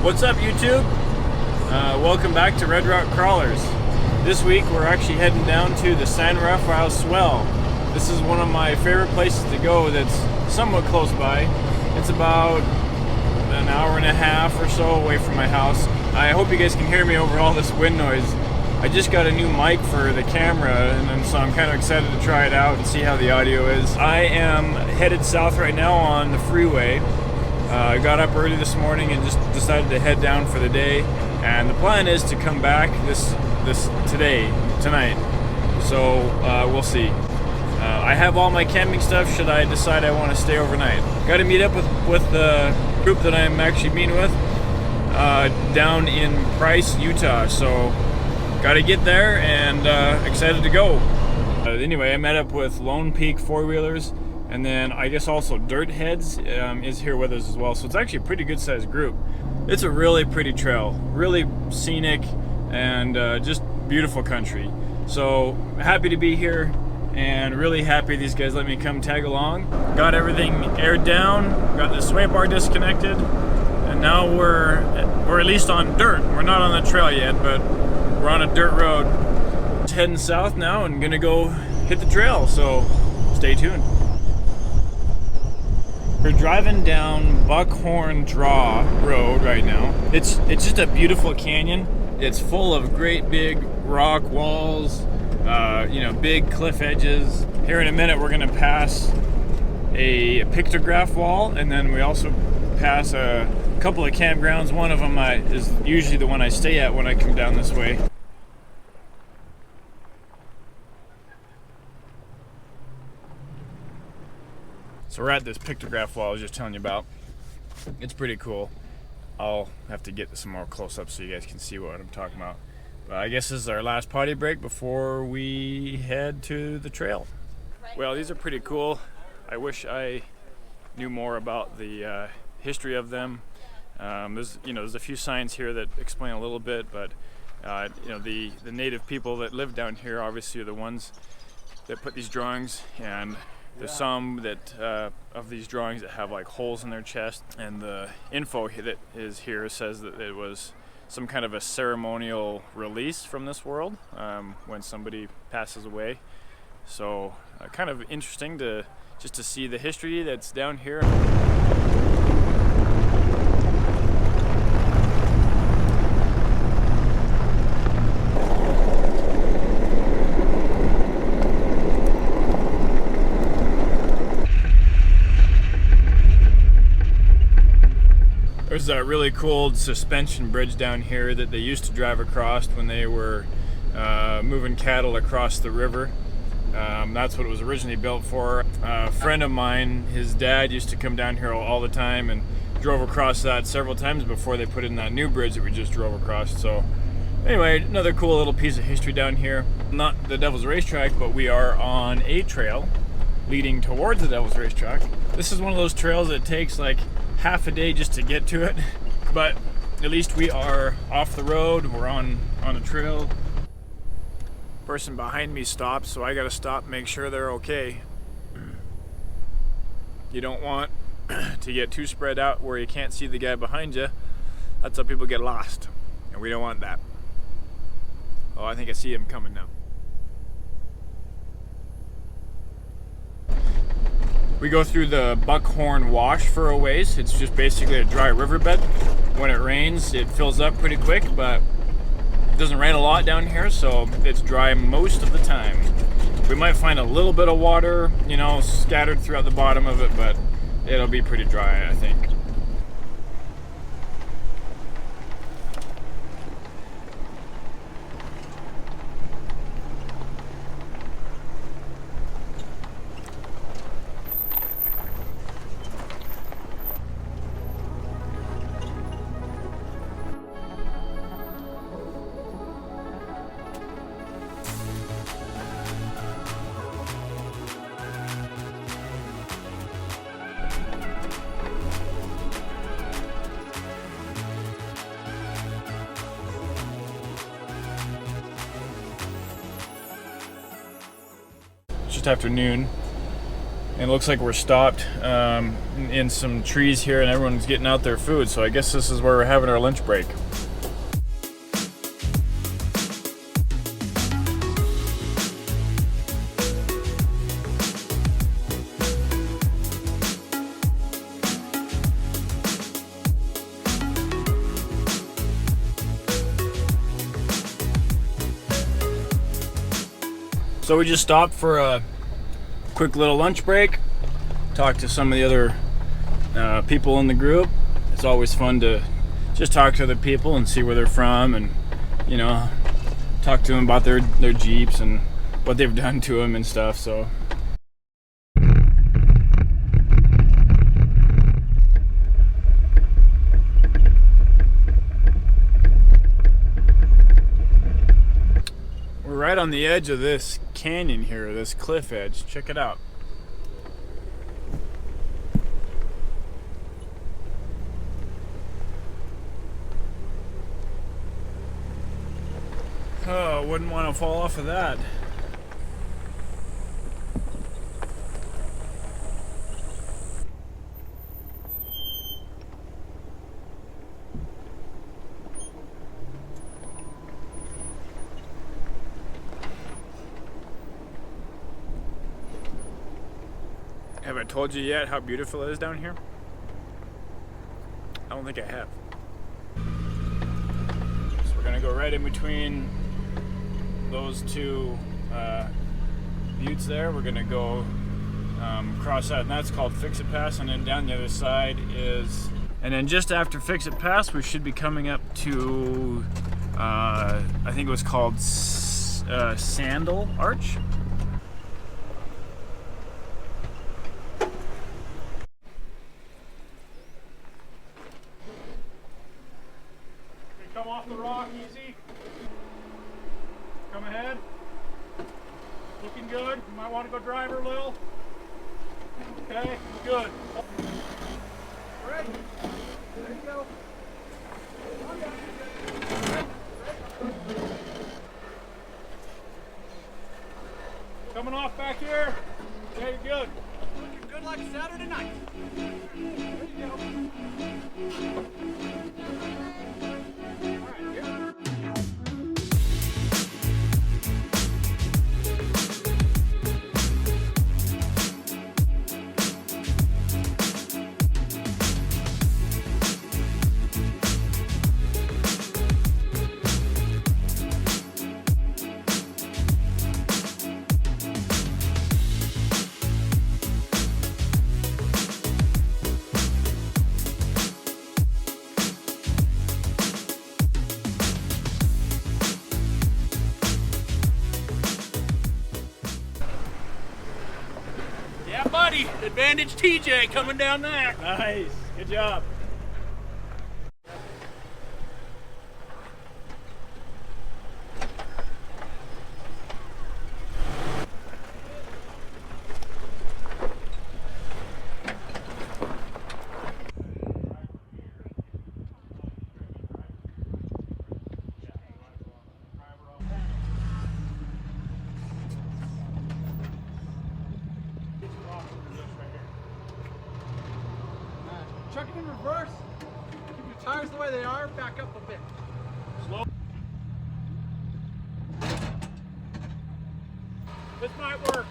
What's up, YouTube? Welcome back to Red Rock Crawlers. This week we're actually heading down to the San Rafael Swell. This is one of my favorite places to go that's somewhat close by. It's about an hour and a half or so away from my house. I hope you guys can hear me over all this wind noise. I just got a new mic for the camera, and so I'm kind of excited to try it out and see how the audio is. I am headed south right now on the freeway. I got up early this morning and just decided to head down for the day, and the plan is to come back tonight. So we'll see. I have all my camping stuff should I decide I want to stay overnight. Got to meet up with the group that I'm actually meeting with down in Price, Utah. So got to get there and excited to go. Anyway, I met up with Lone Peak four-wheelers. And then I guess also Dirt Heads is here with us as well. So it's actually a pretty good sized group. It's a really pretty trail, really scenic, and just beautiful country. So happy to be here and really happy these guys let me come tag along. Got everything aired down, got the sway bar disconnected, and now we're at least on dirt. We're not on the trail yet, but we're on a dirt road. Just heading south now and gonna go hit the trail, so stay tuned. We're driving down Buckhorn Draw Road right now. It's just a beautiful canyon. It's full of great big rock walls, big cliff edges. Here in a minute we're gonna pass a pictograph wall, and then we also pass a couple of campgrounds. One of them is usually the one I stay at when I come down this way. So we're at this pictograph wall I was just telling you about. It's pretty cool. I'll have to get some more close-ups so you guys can see what I'm talking about. But I guess this is our last potty break before we head to the trail. Well, these are pretty cool. I wish I knew more about the history of them. There's a few signs here that explain a little bit, but the native people that live down here obviously are the ones that put these drawings, and there's some that of these drawings that have like holes in their chest, and the info that is here says that it was some kind of a ceremonial release from this world when somebody passes away. So kind of interesting to see the history that's down here. There's a really cool suspension bridge down here that they used to drive across when they were moving cattle across the river. That's what it was originally built for. A friend of mine, his dad used to come down here all the time and drove across that several times before they put in that new bridge that we just drove across. So anyway, another cool little piece of history down here. Not the Devils Racetrack, but we are on a trail leading towards the Devils Racetrack. This is one of those trails that takes like half a day just to get to it, but at least we are off the road. We're on a trail. Person behind me stopped, so I gotta stop and make sure they're okay. You don't want to get too spread out where you can't see the guy behind you. That's how people get lost, and we don't want that. Oh, I think I see him coming now. We go through the Buckhorn Wash for a ways. It's just basically a dry riverbed. When it rains, it fills up pretty quick, but it doesn't rain a lot down here, so it's dry most of the time. We might find a little bit of water, scattered throughout the bottom of it, but it'll be pretty dry, I think. After noon. And it looks like we're stopped in some trees here, and everyone's getting out their food. So I guess this is where we're having our lunch break. So we just stopped for a quick little lunch break, talk to some of the other people in the group. It's always fun to just talk to other people and see where they're from, and you know, talk to them about their Jeeps and what they've done to them and stuff. So we're right on the edge of this canyon here, this cliff edge. Check it out. Oh, wouldn't want to fall off of that. Have I told you yet how beautiful it is down here? I don't think I have. So we're gonna go right in between those two buttes there. We're gonna go cross that, and that's called Fix-It Pass, and then down the other side is, and then just after Fix-It Pass we should be coming up to I think it was called Sandal Arch. Come off the rock easy. Come ahead. Looking good. You might want to go driver a little. Okay, good. Ready? There you go. Coming off back here. Okay, you're good. Looking good like Saturday night. There you go. Buddy, Advantage TJ coming down there. Nice, good job. Chuck it in reverse. Keep your tires the way they are. Back up a bit. Slow. This might work.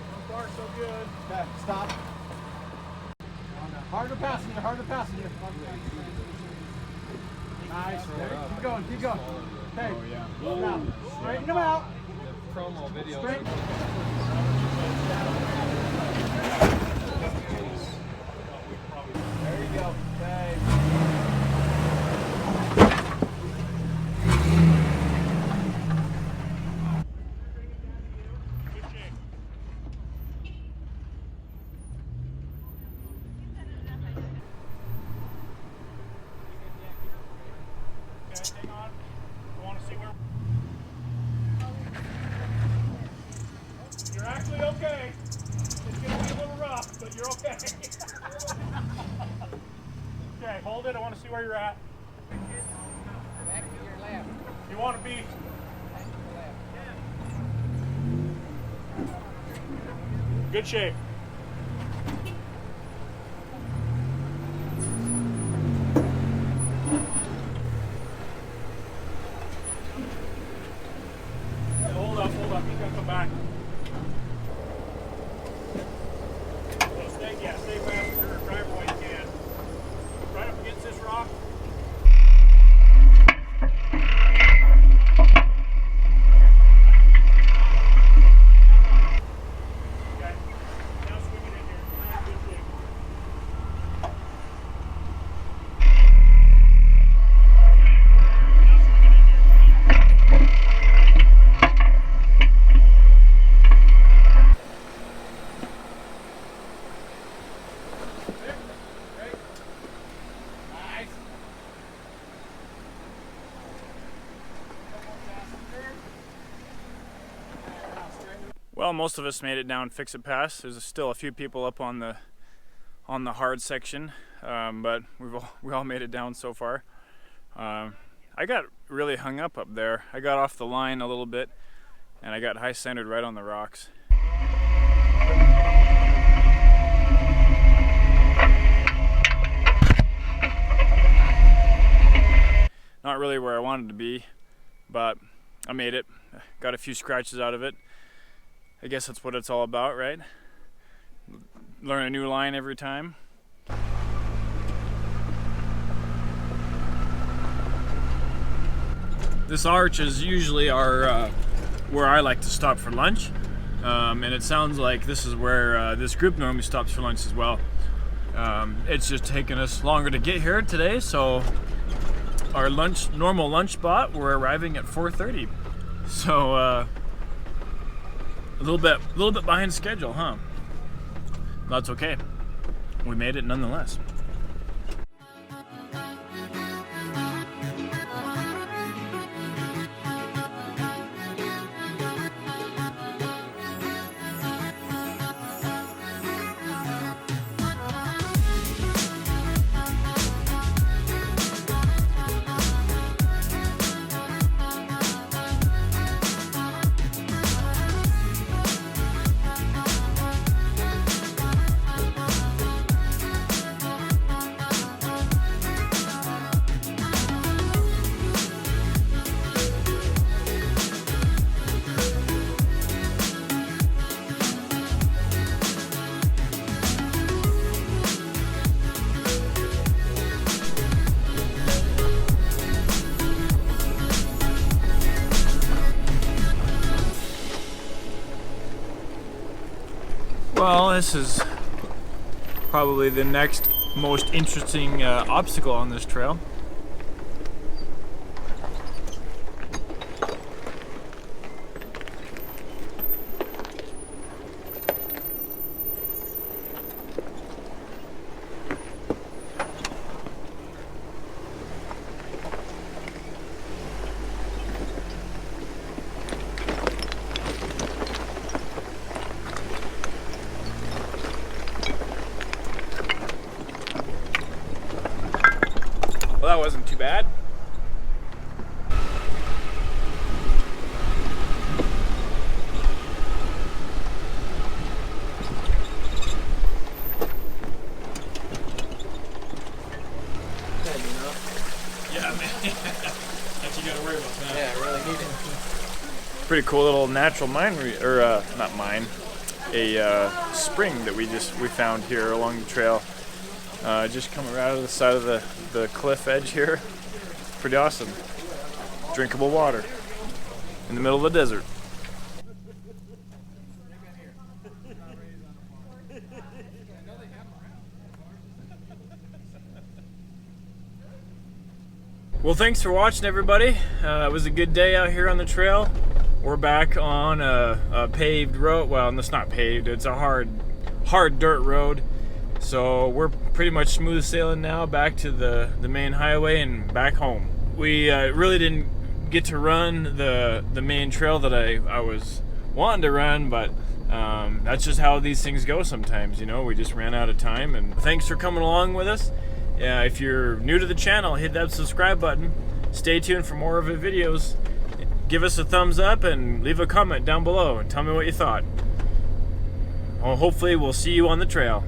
So far, so good. Okay, stop. Harder passenger, harder passenger. Nice. Keep going, keep going. Okay. Oh, yeah. Now, straighten them out. Promo video. Straighten. There you go. Okay. Hang on. I want to see where you're at. Okay, hold it. I want to see where you're at. Back to your left. You want to be... Back to your left. Good shape. Hold up. He's gonna come back. Stay fast to your driver while you can. Right up against this rock. Okay. Now swing it in here. You're in good shape. Now swing it in here. Well, most of us made it down Fix-It Pass. There's still a few people up on the hard section, but we all made it down so far. I got really hung up there. I got off the line a little bit, and I got high centered right on the rocks. Not really where I wanted to be, but I made it. Got a few scratches out of it. I guess that's what it's all about, right? Learn a new line every time. This arch is usually where I like to stop for lunch, and it sounds like this is where this group normally stops for lunch as well. It's just taken us longer to get here today, so our normal lunch spot, we're arriving at 4:30. So a little bit behind schedule, huh? That's okay. We made it nonetheless. Well, this is probably the next most interesting obstacle on this trail. Well, that wasn't too bad. Yeah, man. That's you gotta worry about that. Yeah, I really need it. Pretty cool little natural mine, not mine, a spring that we found here along the trail. Just coming right out of the side of the cliff edge here. Pretty awesome. Drinkable water in the middle of the desert. Well, thanks for watching, everybody. It was a good day out here on the trail. We're back on a paved road. Well, it's not paved. It's a hard dirt road. So we're pretty much smooth sailing now back to the main highway and back home. We really didn't get to run the main trail that I was wanting to run, but that's just how these things go sometimes, you know. We just ran out of time. And thanks for coming along with us. If you're new to the channel, hit that subscribe button. Stay tuned for more of the videos. Give us a thumbs up and leave a comment down below and tell me what you thought. Well, hopefully we'll see you on the trail.